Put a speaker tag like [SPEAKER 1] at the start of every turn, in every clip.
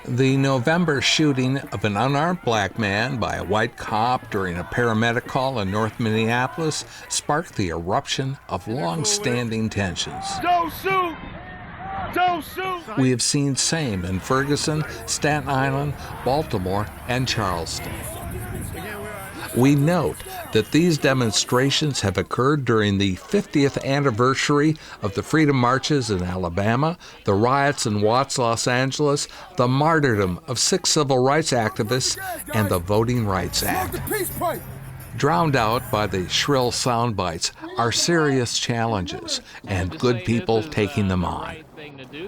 [SPEAKER 1] The November shooting of an unarmed black man by a white cop during a paramedic call in North Minneapolis sparked the eruption of long-standing tensions.
[SPEAKER 2] Don't shoot! Don't shoot!
[SPEAKER 1] We have seen same in Ferguson, Staten Island, Baltimore, and Charleston. We note that these demonstrations have occurred during the 50th anniversary of the Freedom Marches in Alabama, the riots in Watts, Los Angeles, the martyrdom of 6 civil rights activists, and the Voting Rights Act. Drowned out by the shrill sound bites are serious challenges and good people taking them on.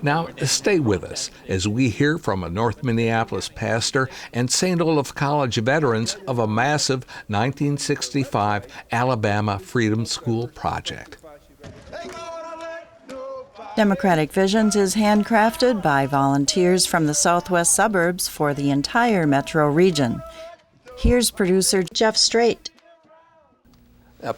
[SPEAKER 1] Now, stay with us as we hear from a North Minneapolis pastor and St. Olaf College veterans of a massive 1965 Alabama Freedom School project.
[SPEAKER 3] Democratic Visions is handcrafted by volunteers from the southwest suburbs for the entire metro region. Here's producer Jeff Strait.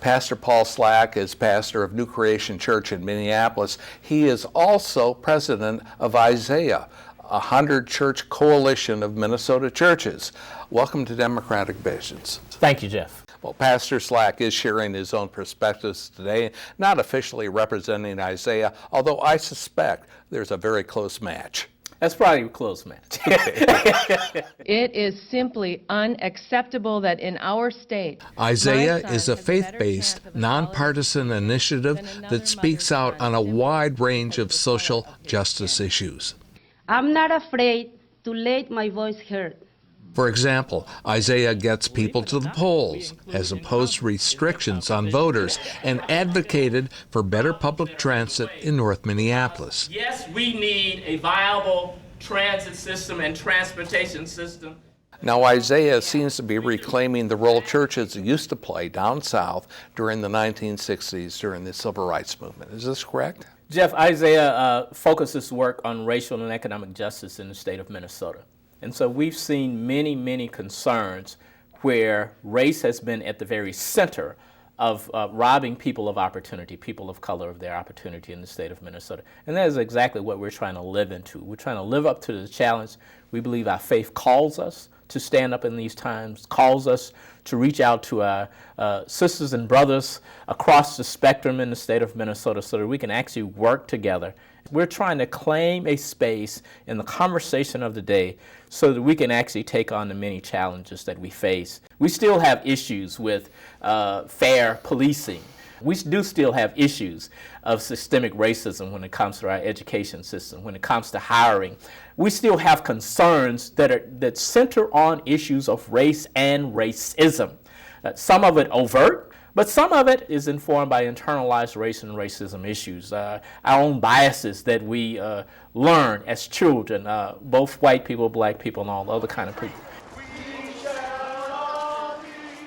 [SPEAKER 1] Pastor Paul Slack is pastor of New Creation Church in Minneapolis. He is also president of Isaiah, a 100-church coalition of Minnesota churches. Welcome to Democratic Visions.
[SPEAKER 4] Thank you, Jeff.
[SPEAKER 1] Well, Pastor Slack is sharing his own perspectives today, not officially representing Isaiah, although I suspect there's a very close match.
[SPEAKER 4] That's probably a close match.
[SPEAKER 5] It is simply unacceptable that in our state,
[SPEAKER 1] Isaiah is a faith-based, nonpartisan initiative that speaks out on a wide range of social justice issues.
[SPEAKER 6] I'm not afraid to let my voice heard.
[SPEAKER 1] For example, Isaiah gets people to the polls, has opposed restrictions on voters, and advocated for better public transit in North Minneapolis.
[SPEAKER 7] Yes, we need a viable transit system and transportation system.
[SPEAKER 1] Now, Isaiah seems to be reclaiming the role churches used to play down south during the 1960s during the Civil Rights Movement. Is this correct?
[SPEAKER 4] Jeff, Isaiah focuses work on racial and economic justice in the state of Minnesota. And so we've seen many, many concerns where race has been at the very center of robbing people of opportunity, people of color of their opportunity in the state of Minnesota. And that is exactly what we're trying to live into. We're trying to live up to the challenge. We believe our faith calls us to stand up in these times, calls us to reach out to our sisters and brothers across the spectrum in the state of Minnesota so that we can actually work together. We're trying to claim a space in the conversation of the day so that we can actually take on the many challenges that we face. We still have issues with fair policing. We do still have issues of systemic racism when it comes to our education system, when it comes to hiring. We still have concerns that center on issues of race and racism. Some of it overt, but some of it is informed by internalized race and racism issues, our own biases that we learn as children, both white people, black people, and all other kind of people.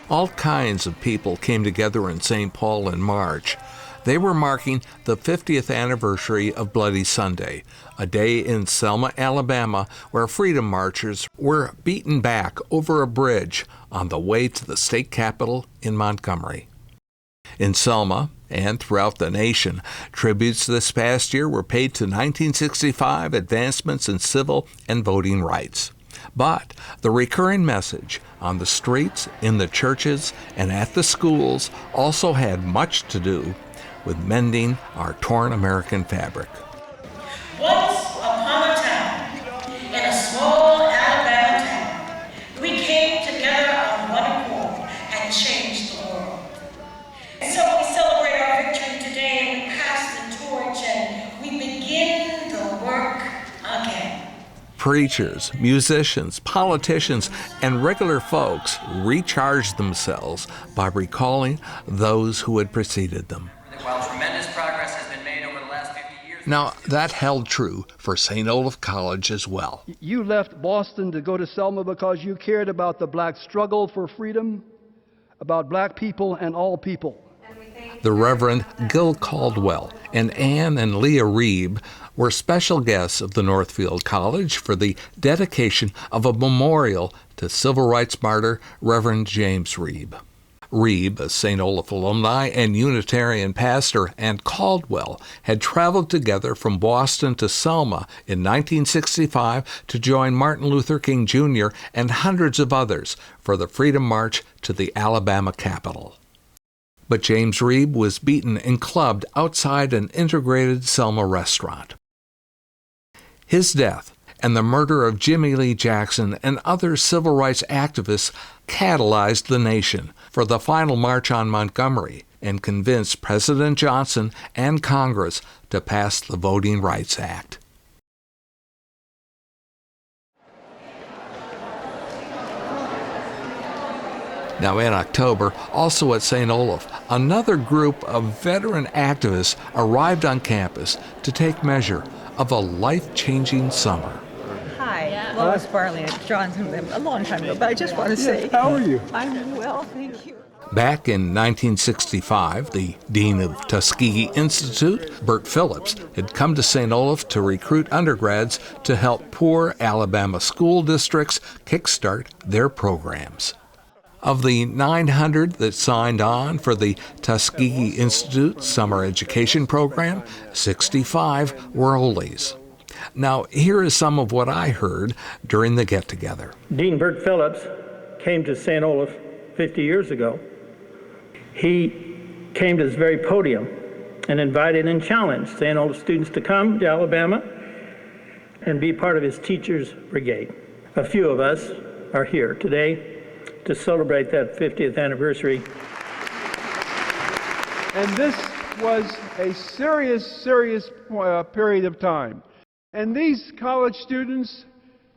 [SPEAKER 1] All kinds of people came together in St. Paul in March. They were marking the 50th anniversary of Bloody Sunday, a day in Selma, Alabama, where freedom marchers were beaten back over a bridge on the way to the state capitol in Montgomery. In Selma and throughout the nation, tributes this past year were paid to 1965 advancements in civil and voting rights. But the recurring message on the streets, in the churches, and at the schools also had much to do with mending our torn American fabric.
[SPEAKER 8] Once upon a time, in a small Alabama town, we came together on one accord and changed the world. So we celebrate our victory today, and we pass the torch, and we begin the work again.
[SPEAKER 1] Preachers, musicians, politicians, and regular folks recharged themselves by recalling those who had preceded them.
[SPEAKER 9] While tremendous progress has been made over the last 50 years...
[SPEAKER 1] Now, that held true for St. Olaf College as well.
[SPEAKER 10] You left Boston to go to Selma because you cared about the black struggle for freedom, about black people and all people.
[SPEAKER 1] The Reverend Gil Caldwell and Anne and Leah Reeb were special guests of the Northfield College for the dedication of a memorial to civil rights martyr Reverend James Reeb. Reeb, a St. Olaf alumni and Unitarian pastor, and Caldwell had traveled together from Boston to Selma in 1965 to join Martin Luther King Jr. and hundreds of others for the Freedom March to the Alabama Capitol. But James Reeb was beaten and clubbed outside an integrated Selma restaurant. His death and the murder of Jimmy Lee Jackson and other civil rights activists catalyzed the nation for the final march on Montgomery and convinced President Johnson and Congress to pass the Voting Rights Act. Now in October, also at St. Olaf, another group of veteran activists arrived on campus to take measure of a life-changing summer.
[SPEAKER 11] Hi, Lois Barley. I've drawn them a long time ago, but I just want to say,
[SPEAKER 10] how are you?
[SPEAKER 11] I'm well, thank you.
[SPEAKER 1] Back in 1965, the dean of Tuskegee Institute, Bert Phillips, had come to St. Olaf to recruit undergrads to help poor Alabama school districts kickstart their programs. Of the 900 that signed on for the Tuskegee Institute Summer Education Program, 65 were Olies. Now, here is some of what I heard during the get-together.
[SPEAKER 12] Dean Bert Phillips came to St. Olaf 50 years ago. He came to this very podium and invited and challenged St. Olaf students to come to Alabama and be part of his teachers' brigade. A few of us are here today to celebrate that 50th anniversary.
[SPEAKER 10] And this was a serious period of time. And these college students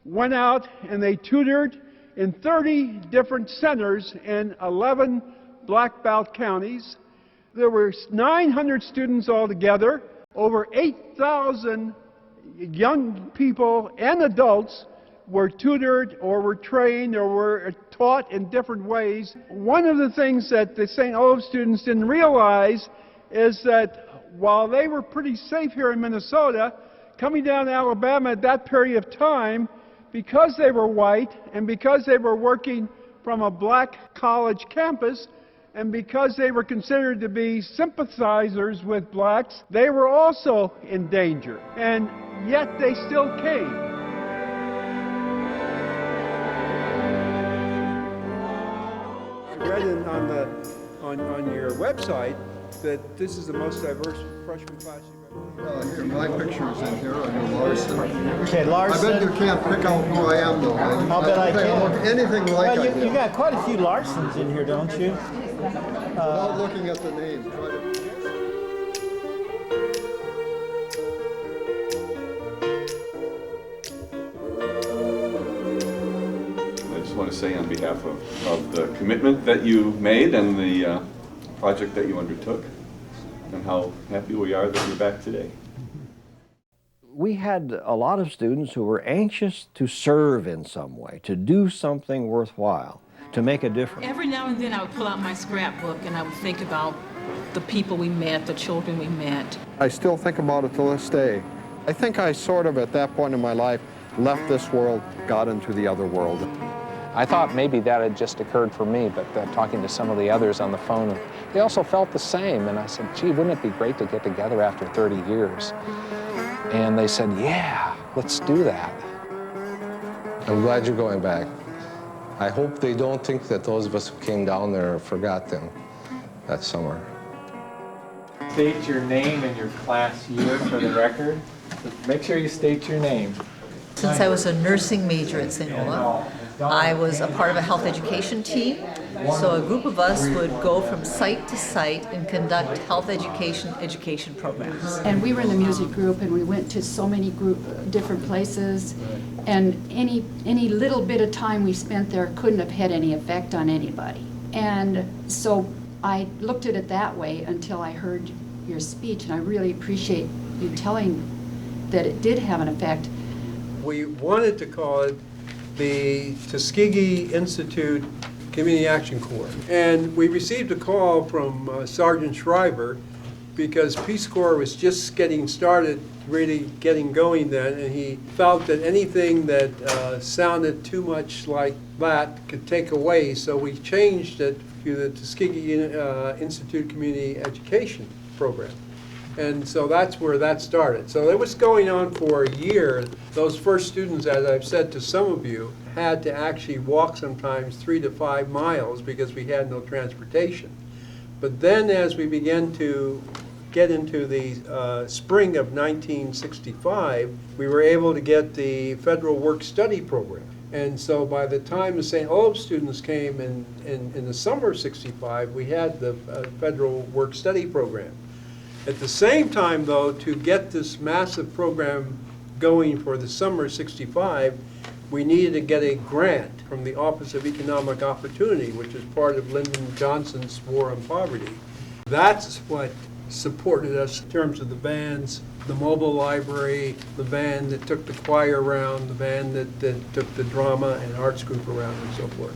[SPEAKER 10] went out and they tutored in 30 different centers in 11 black belt counties. There were 900 students altogether. Over 8,000 young people and adults were tutored or were trained or were taught in different ways. One of the things that the St. Olaf students didn't realize is that while they were pretty safe here in Minnesota, coming down to Alabama at that period of time, because they were white and because they were working from a black college campus and because they were considered to be sympathizers with blacks, they were also in danger. And yet they still came. I read on your website that this is the most diverse freshman class you've ever had.
[SPEAKER 13] Here, my picture is in here. I'm Larson.
[SPEAKER 14] Okay, Larson.
[SPEAKER 13] I bet you can't pick out who I am, though.
[SPEAKER 14] I'll bet I can.
[SPEAKER 13] Look anything like
[SPEAKER 14] well, you got quite a few Larsons in here, don't you?
[SPEAKER 13] Without looking at the names.
[SPEAKER 15] I just want to say on behalf of the commitment that you made and the project that you undertook, and how happy we are that you're back today.
[SPEAKER 16] We had a lot of students who were anxious to serve in some way, to do something worthwhile, to make a difference.
[SPEAKER 17] Every now and then I would pull out my scrapbook and I would think about the people we met, the children we met.
[SPEAKER 13] I still think about it to this day. I think I sort of, at that point in my life, left this world, got into the other world.
[SPEAKER 18] I thought maybe that had just occurred for me, but talking to some of the others on the phone, they also felt the same. And I said, gee, wouldn't it be great to get together after 30 years? And they said, yeah, let's do that.
[SPEAKER 19] I'm glad you're going back. I hope they don't think that those of us who came down there forgot them that summer.
[SPEAKER 20] State your name and your class year for the record. Make sure you state your name.
[SPEAKER 21] Since I was a nursing major at St. Olaf, I was a part of a health education team. So a group of us would go from site to site and conduct health education programs.
[SPEAKER 22] And we were in the music group and we went to so many different places, and any little bit of time we spent there couldn't have had any effect on anybody. And so I looked at it that way until I heard your speech, and I really appreciate you telling that it did have an effect.
[SPEAKER 10] We wanted to call it the Tuskegee Institute Community Action Corps. And we received a call from Sergeant Shriver because Peace Corps was just getting started, really getting going then, and he felt that anything that sounded too much like that could take away, so we changed it to the Tuskegee Institute Community Education program. And so that's where that started. So it was going on for a year. Those first students, as I've said to some of you, had to actually walk sometimes 3 to 5 miles because we had no transportation. But then as we began to get into the spring of 1965, we were able to get the Federal Work-Study program. And so by the time the St. Olaf students came in the summer of '65, we had the Federal Work-Study program. At the same time, though, to get this massive program going for the summer of '65, we needed to get a grant from the Office of Economic Opportunity, which is part of Lyndon Johnson's War on Poverty. That's what supported us in terms of the bands, the mobile library, the band that took the choir around, the band that took the drama and arts group around, and so forth.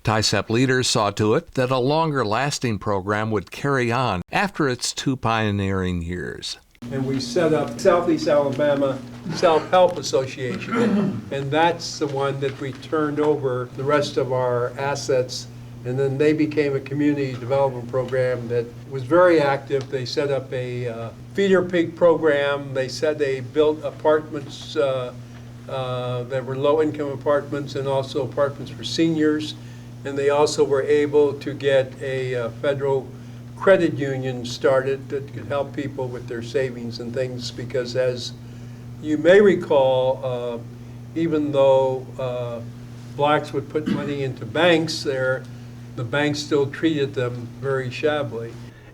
[SPEAKER 1] TISEP leaders saw to it that a longer-lasting program would carry on after its 2 pioneering years.
[SPEAKER 10] And we set up Southeast Alabama Self-Help Association, and that's the one that we turned over the rest of our assets, and then they became a community development program that was very active. They set up a feeder pig program. They built apartments that were low-income apartments and also apartments for seniors. And they also were able to get a federal credit union started that could help people with their savings and things, because as you may recall, even though blacks would put money into banks there, the banks still treated them very shabbily.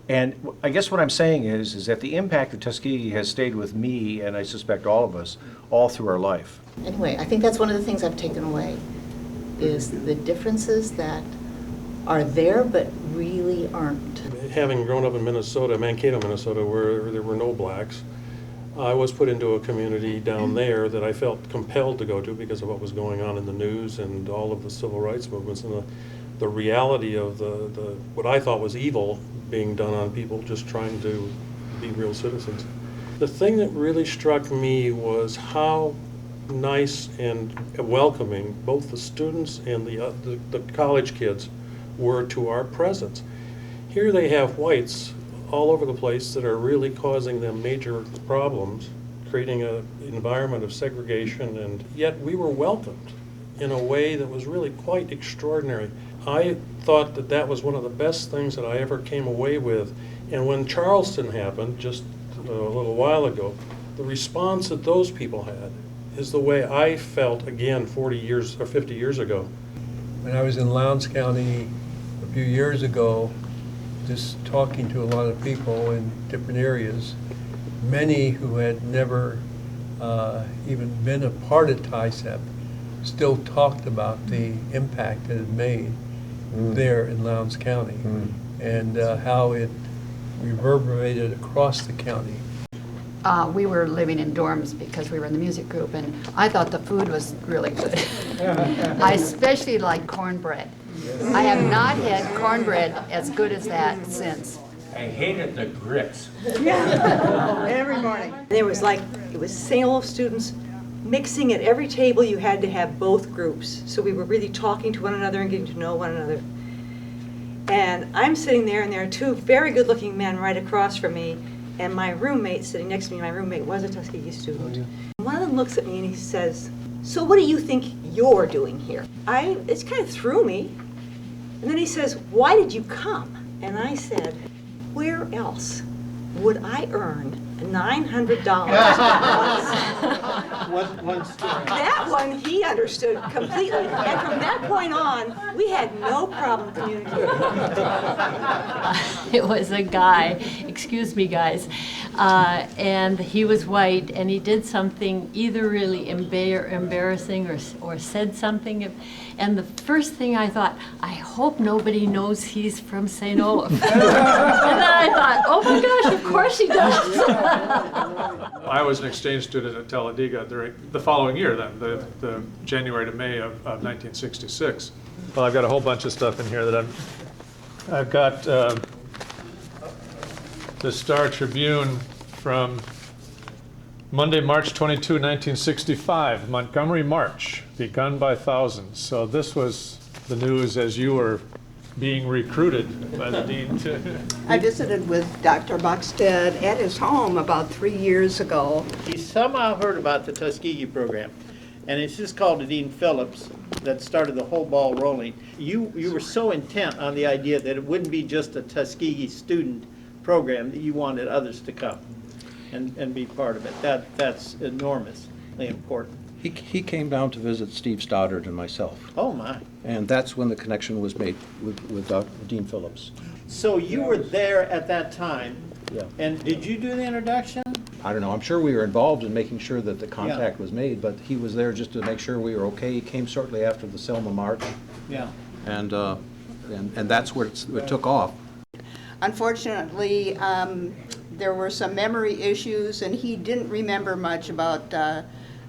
[SPEAKER 2] And I guess what I'm saying is that the impact of Tuskegee has stayed with me, and I suspect all of us, all through our life.
[SPEAKER 21] Anyway, I think that's one of the things I've taken away, is the differences that are there but really aren't.
[SPEAKER 3] Having grown up in Minnesota, Mankato, Minnesota, where there were no blacks, I was put into a community down there that I felt compelled to go to because of what was going on in the news and all of the civil rights movements and the reality of the what I thought was evil being done on people just trying to be real citizens. The thing that really struck me was how nice and welcoming both the students and the college kids were to our presence. Here they have whites all over the place that are really causing them major problems, creating an environment of segregation, and yet we were welcomed in a way that was really quite extraordinary. I thought that that was one of the best things that I ever came away with. And when Charleston happened just a little while ago, the response that those people had is the way I felt again 40 years or 50 years ago.
[SPEAKER 10] When I was in Lowndes County a few years ago, just talking to a lot of people in different areas, many who had never even been a part of TISEP still talked about the impact it had made there in Lowndes County and how it reverberated across the county.
[SPEAKER 22] We were living in dorms because we were in the music group, and I thought the food was really good. I especially like cornbread. I have not had cornbread as good as that since.
[SPEAKER 23] I hated the grits.
[SPEAKER 11] Yeah, every morning. It was St. Olaf students mixing at every table. You had to have both groups. So we were really talking to one another and getting to know one another. And I'm sitting there, and there are two very good-looking men right across from me, and my roommate sitting next to me. My roommate was a Tuskegee student. Oh, yeah. One of them looks at me and he says, "So what do you think you're doing here?" It kind of threw me. And then he says, "Why did you come?" And I said, "Where else would I earn $900 once?" That one he understood completely. And from that point on, we had no problem communicating.
[SPEAKER 24] It was a guy, excuse me guys, and he was white, and he did something either really embarrassing or said something. And the first thing I thought, I hope nobody knows he's from St. Olaf. And then I thought, oh my gosh, of course he does.
[SPEAKER 3] I was an exchange student at Talladega during the following year, the January to May of 1966. Well, I've got a whole bunch of stuff in here that I've got
[SPEAKER 4] the Star Tribune from Monday, March 22, 1965, Montgomery March, begun by thousands. So this was the news as you were being recruited by the dean to...
[SPEAKER 5] I visited with Dr. Buxted at his home about 3 years ago.
[SPEAKER 14] He somehow heard about the Tuskegee program, and it's just called to Dean Phillips that started the whole ball rolling. You were so intent on the idea that it wouldn't be just a Tuskegee student program, that you wanted others to come and be part of it. That's enormously important.
[SPEAKER 2] He came down to visit Steve Stoddard and myself.
[SPEAKER 14] Oh, my.
[SPEAKER 2] And that's when the connection was made with Dean Phillips.
[SPEAKER 14] So you were there at that time.
[SPEAKER 2] Yeah.
[SPEAKER 14] And did you do the introduction?
[SPEAKER 2] I don't know. I'm sure we were involved in making sure that the contact was made, but he was there just to make sure we were okay. He came shortly after the Selma March.
[SPEAKER 14] Yeah.
[SPEAKER 2] And that's where it took off.
[SPEAKER 5] Unfortunately, there were some memory issues, and he didn't remember much about the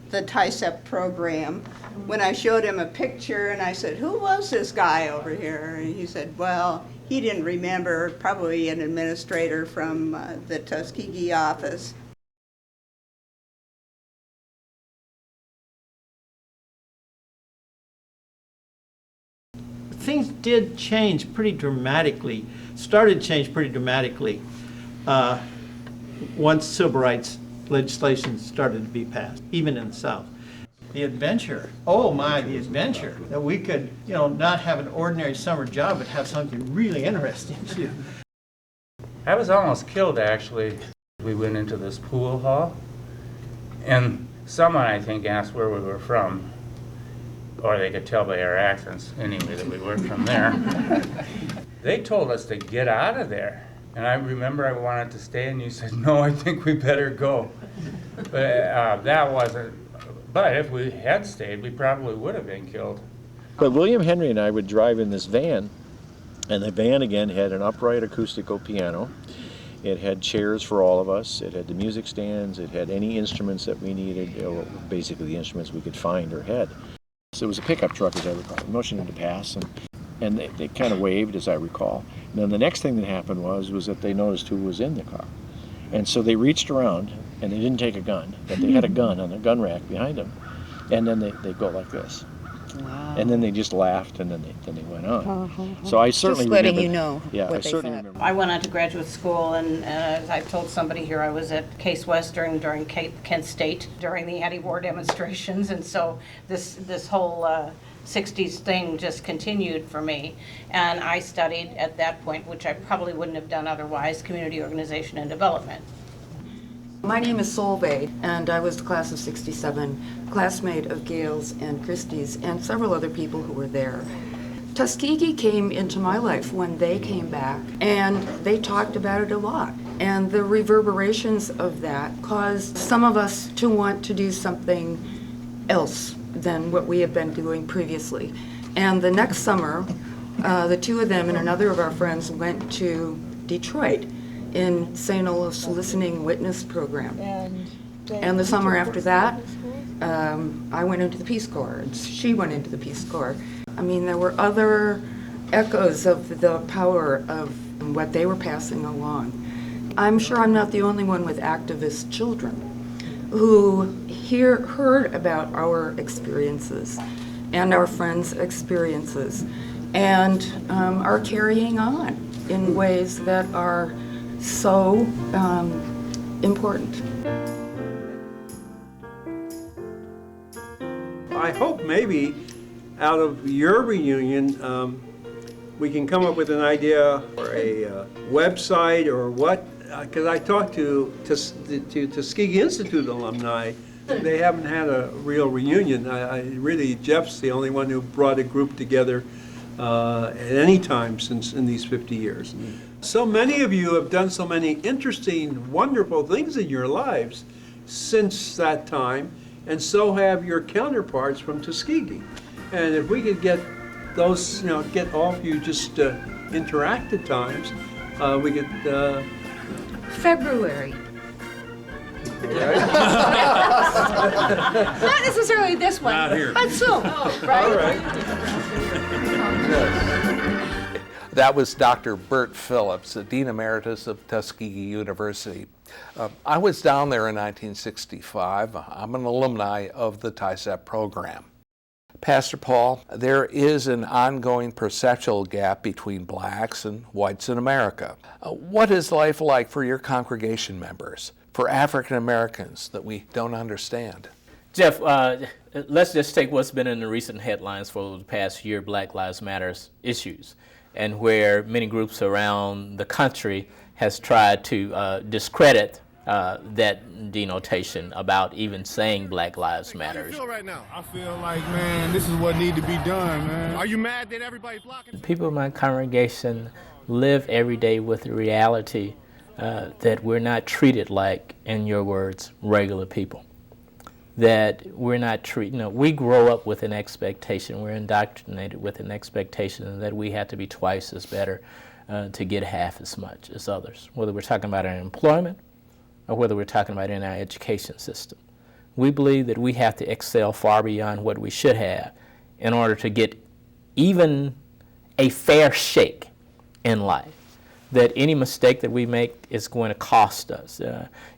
[SPEAKER 5] TICEP program. When I showed him a picture and I said, "Who was this guy over here?" And he said, well, he didn't remember, probably an administrator from the Tuskegee office.
[SPEAKER 14] Things did change pretty dramatically, started to change pretty dramatically once civil rights legislation started to be passed, even in the South. The adventure, oh my, the adventure, that we could, not have an ordinary summer job, but have something really interesting to do.
[SPEAKER 20] I was almost killed, actually. We went into this pool hall, and someone, I think, asked where we were from, or they could tell by our accents, anyway, that we weren't from there. They told us to get out of there, and I remember I wanted to stay, and you said, "No, I think we better go." But that wasn't, but if we had stayed, we probably would have been killed.
[SPEAKER 6] But William Henry and I would drive in this van, and the van again had an upright acoustical piano. It had chairs for all of us. It had the music stands. It had any instruments that we needed, basically the instruments we could find or had. So it was a pickup truck, as I recall. We motioned him to pass, and they kind of waved, as I recall. And then the next thing that happened was that they noticed who was in the car. And so they reached around, and they didn't take a gun, but they had a gun on a gun rack behind them. And then they go like this.
[SPEAKER 5] Wow.
[SPEAKER 6] And then they just laughed, and then they went on. So I certainly
[SPEAKER 5] Just letting
[SPEAKER 6] remember,
[SPEAKER 5] you know
[SPEAKER 6] yeah,
[SPEAKER 5] what
[SPEAKER 6] I
[SPEAKER 5] they
[SPEAKER 6] certainly
[SPEAKER 5] thought.
[SPEAKER 6] remember.
[SPEAKER 8] I went on to graduate school, and as I told somebody here, I was at Case Western during Kent State during the anti-war demonstrations, and so this whole 60s thing just continued for me. And I studied at that point, which I probably wouldn't have done otherwise, community organization and development.
[SPEAKER 7] My name is Solveig, and I was the class of 67, classmate of Gail's and Christie's and several other people who were there. Tuskegee came into my life when they came back, and they talked about it a lot. And the reverberations of that caused some of us to want to do something else than what we had been doing previously. And the next summer, the two of them and another of our friends went to Detroit in St. Olaf's listening witness program. And the summer after that, I went into the Peace Corps, and she went into the Peace Corps. I mean, there were other echoes of the power of what they were passing along. I'm sure I'm not the only one with activist children who heard about our experiences and our friends' experiences and are carrying on in ways that are so important.
[SPEAKER 10] I hope maybe out of your reunion we can come up with an idea or a website or what, because I talked to Tuskegee Institute alumni. They haven't had a real reunion. Really, Jeff's the only one who brought a group together at any time since in these 50 years. So many of you have done so many interesting, wonderful things in your lives since that time, and so have your counterparts from Tuskegee. And if we could get those, get all of you just interact at times, we could...
[SPEAKER 22] February. Not necessarily this one,
[SPEAKER 10] Not here.
[SPEAKER 22] but soon, right?
[SPEAKER 10] All right.
[SPEAKER 1] That was Dr. Bert Phillips, the Dean Emeritus of Tuskegee University. I was down there in 1965. I'm an alumni of the TISEP program. Pastor Paul, there is an ongoing perceptual gap between blacks and whites in America. What is life like for your congregation members, for African Americans that we don't understand?
[SPEAKER 9] Jeff, let's just take what's been in the recent headlines for the past year, Black Lives Matter issues, and where many groups around the country has tried to discredit that denotation about even saying Black Lives Matter.
[SPEAKER 12] How do you feel right now? I feel like, man, this is what needs to be done, man. Are you mad that everybody's blocking?
[SPEAKER 9] People in my congregation live every day with the reality that we're not treated like, in your words, regular people. That we're not treated, we grow up with an expectation, we're indoctrinated with an expectation that we have to be twice as better to get half as much as others, whether we're talking about our employment or whether we're talking about in our education system. We believe that we have to excel far beyond what we should have in order to get even a fair shake in life. That any mistake that we make is going to cost us.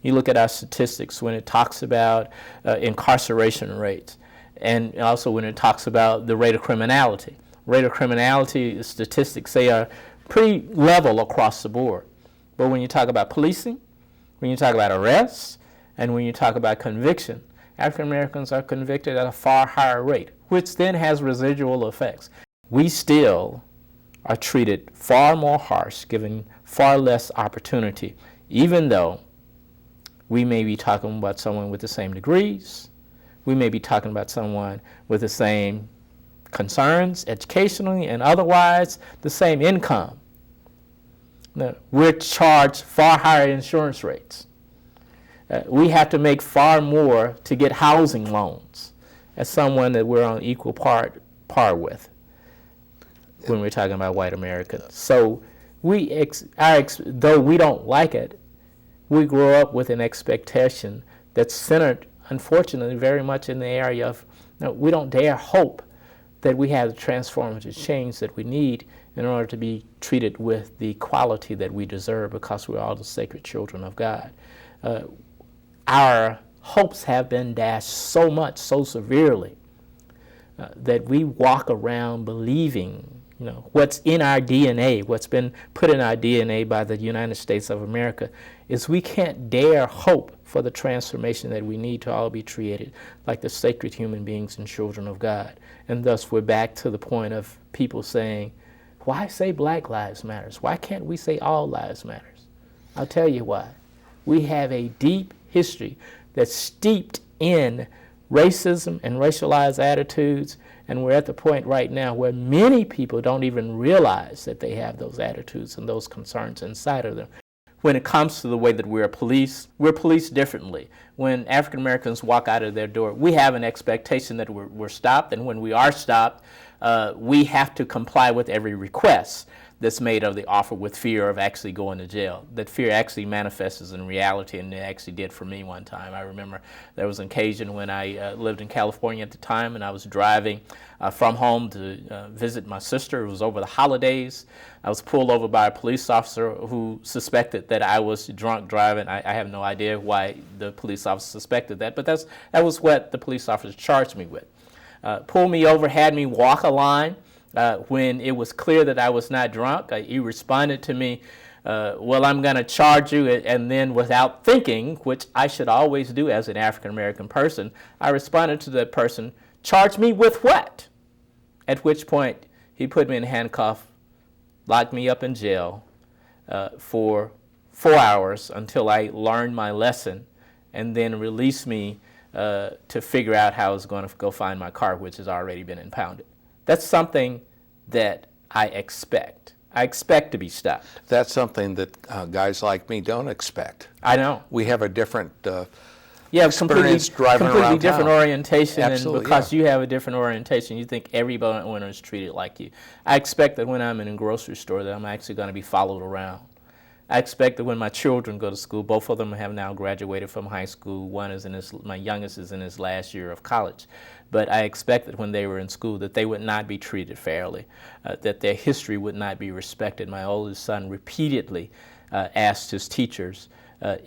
[SPEAKER 9] You look at our statistics when it talks about incarceration rates, and also when it talks about the rate of criminality. Rate of criminality statistics say are pretty level across the board. But when you talk about policing, when you talk about arrests, and when you talk about conviction, African Americans are convicted at a far higher rate, which then has residual effects. We still are treated far more harsh, given far less opportunity, even though we may be talking about someone with the same degrees, we may be talking about someone with the same concerns, educationally and otherwise, the same income. Now, we're charged far higher insurance rates. We have to make far more to get housing loans as someone that we're on equal par with when we're talking about white Americans. So though we don't like it, we grow up with an expectation that's centered, unfortunately, very much in the area of, we don't dare hope that we have the transformative change that we need in order to be treated with the quality that we deserve, because we're all the sacred children of God. Our hopes have been dashed so much, so severely, that we walk around believing what's in our DNA, what's been put in our DNA by the United States of America, is we can't dare hope for the transformation that we need to all be treated like the sacred human beings and children of God. And thus we're back to the point of people saying, why say Black Lives Matter? Why can't we say all lives matter? I'll tell you why. We have a deep history that's steeped in racism and racialized attitudes, and we're at the point right now where many people don't even realize that they have those attitudes and those concerns inside of them. When it comes to the way that we're policed differently. When African Americans walk out of their door, we have an expectation that we're stopped, and when we are stopped, we have to comply with every request that's made of the offer with fear of actually going to jail. That fear actually manifests in reality, and it actually did for me one time. I remember there was an occasion when I lived in California at the time, and I was driving from home to visit my sister. It was over the holidays. I was pulled over by a police officer who suspected that I was drunk driving. I have no idea why the police officer suspected that, but that was what the police officer charged me with. Pulled me over, had me walk a line. When it was clear that I was not drunk, he responded to me, well, I'm going to charge you, and then without thinking, which I should always do as an African-American person, I responded to that person, charge me with what? At which point, he put me in handcuffs, locked me up in jail for 4 hours until I learned my lesson, and then released me to figure out how I was going to go find my car, which has already been impounded. That's something that I expect. I expect to be stopped.
[SPEAKER 1] That's something that guys like me don't expect.
[SPEAKER 9] I know.
[SPEAKER 1] We have a different experience driving around
[SPEAKER 9] completely different
[SPEAKER 1] town.
[SPEAKER 9] orientation,
[SPEAKER 1] Absolutely,
[SPEAKER 9] and because you have a different orientation, you think everyone is treated like you. I expect that when I'm in a grocery store that I'm actually going to be followed around. I expect that when my children go to school, both of them have now graduated from high school. One is my youngest is in his last year of college. But I expect that when they were in school that they would not be treated fairly, that their history would not be respected. My oldest son repeatedly asked his teachers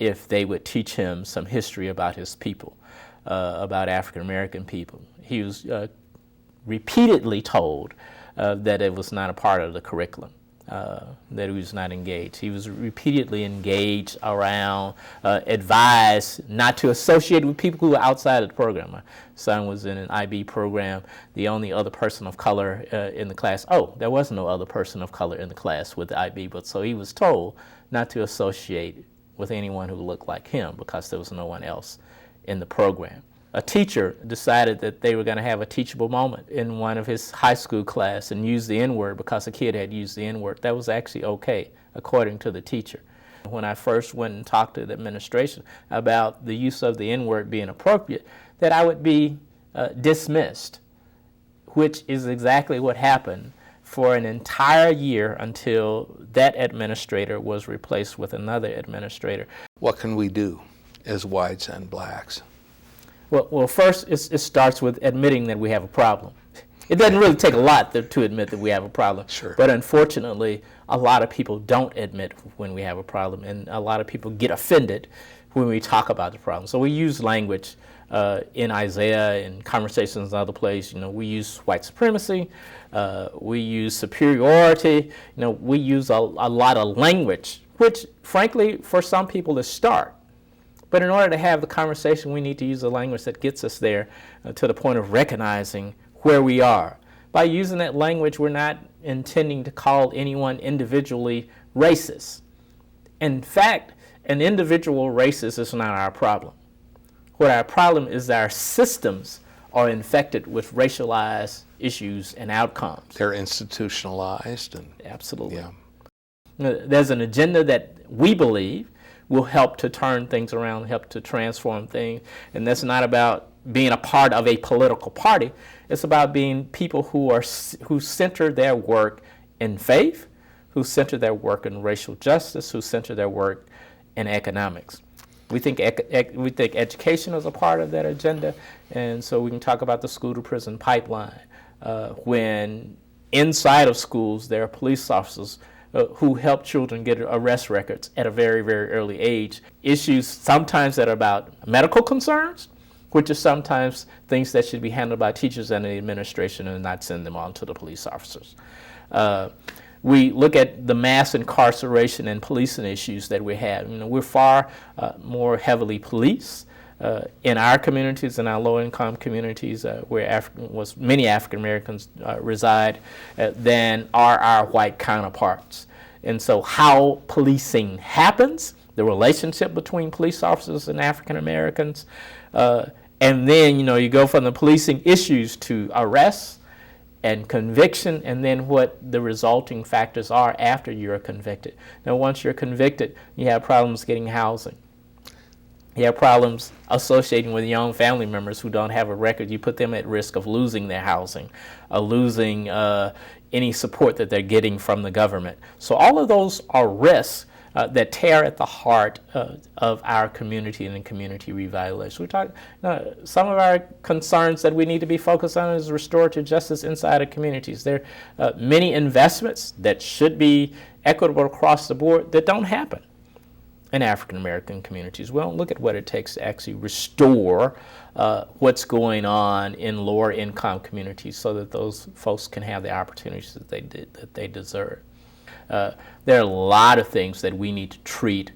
[SPEAKER 9] if they would teach him some history about his people, about African American people. He was repeatedly told that it was not a part of the curriculum, that he was not engaged. He was repeatedly engaged around, advised not to associate with people who were outside of the program. My son was in an IB program, the only other person of color in the class. Oh, there was no other person of color in the class with the IB, but so he was told not to associate with anyone who looked like him because there was no one else in the program. A teacher decided that they were going to have a teachable moment in one of his high school class and use the N-word because a kid had used the N-word. That was actually okay, according to the teacher. When I first went and talked to the administration about the use of the N-word being appropriate, that I would be dismissed, which is exactly what happened for an entire year until that administrator was replaced with another administrator.
[SPEAKER 1] What can we do as whites and blacks?
[SPEAKER 9] Well, first, it starts with admitting that we have a problem. It doesn't really take a lot to admit that we have a problem.
[SPEAKER 1] Sure.
[SPEAKER 9] But unfortunately, a lot of people don't admit when we have a problem, and a lot of people get offended when we talk about the problem. So we use language in Isaiah, in conversations in other places. We use white supremacy, we use superiority. We use a lot of language, which, frankly, for some people is stark. But in order to have the conversation, we need to use a language that gets us there to the point of recognizing where we are. By using that language, we're not intending to call anyone individually racist. In fact, an individual racist is not our problem. What our problem is our systems are infected with racialized issues and outcomes.
[SPEAKER 1] They're institutionalized.
[SPEAKER 9] Absolutely.
[SPEAKER 1] Yeah.
[SPEAKER 9] There's an agenda that we believe will help to turn things around, help to transform things. And that's not about being a part of a political party. It's about being people who center their work in faith, who center their work in racial justice, who center their work in economics. We think education is a part of that agenda, and so we can talk about the school-to-prison pipeline. When inside of schools there are police officers who help children get arrest records at a very, very early age. Issues sometimes that are about medical concerns, which are sometimes things that should be handled by teachers and the administration and not send them on to the police officers. We look at the mass incarceration and policing issues that we have. We're far more heavily policed in our communities, in our low-income communities where many African Americans reside, than are our white counterparts. And so how policing happens, the relationship between police officers and African Americans, and then you go from the policing issues to arrests and conviction, and then what the resulting factors are after you're convicted. Now, once you're convicted, you have problems getting housing. You have problems associating with young family members who don't have a record. You put them at risk of losing their housing, losing any support that they're getting from the government. So all of those are risks that tear at the heart of our community and in community revitalization. We're talking, some of our concerns that we need to be focused on is restorative justice inside of communities. There are many investments that should be equitable across the board that don't happen in African American communities. We don't look at what it takes to actually restore what's going on in lower income communities so that those folks can have the opportunities that they deserve. There are a lot of things that we need to treat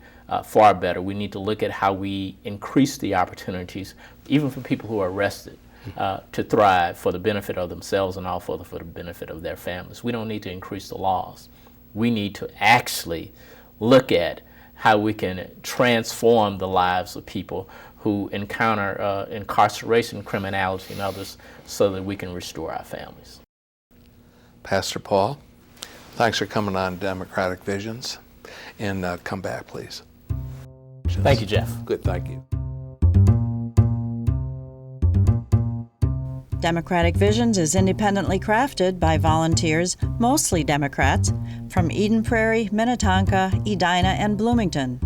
[SPEAKER 9] far better. We need to look at how we increase the opportunities, even for people who are arrested, to thrive for the benefit of themselves and also for the benefit of their families. We don't need to increase the laws. We need to actually look at how we can transform the lives of people who encounter incarceration, criminality, and others so that we can restore our families.
[SPEAKER 1] Pastor Paul, thanks for coming on Democratic Visions. And come back, please.
[SPEAKER 9] Thank you, Jeff.
[SPEAKER 1] Good, thank you.
[SPEAKER 13] Democratic Visions is independently crafted by volunteers, mostly Democrats, from Eden Prairie, Minnetonka, Edina, and Bloomington.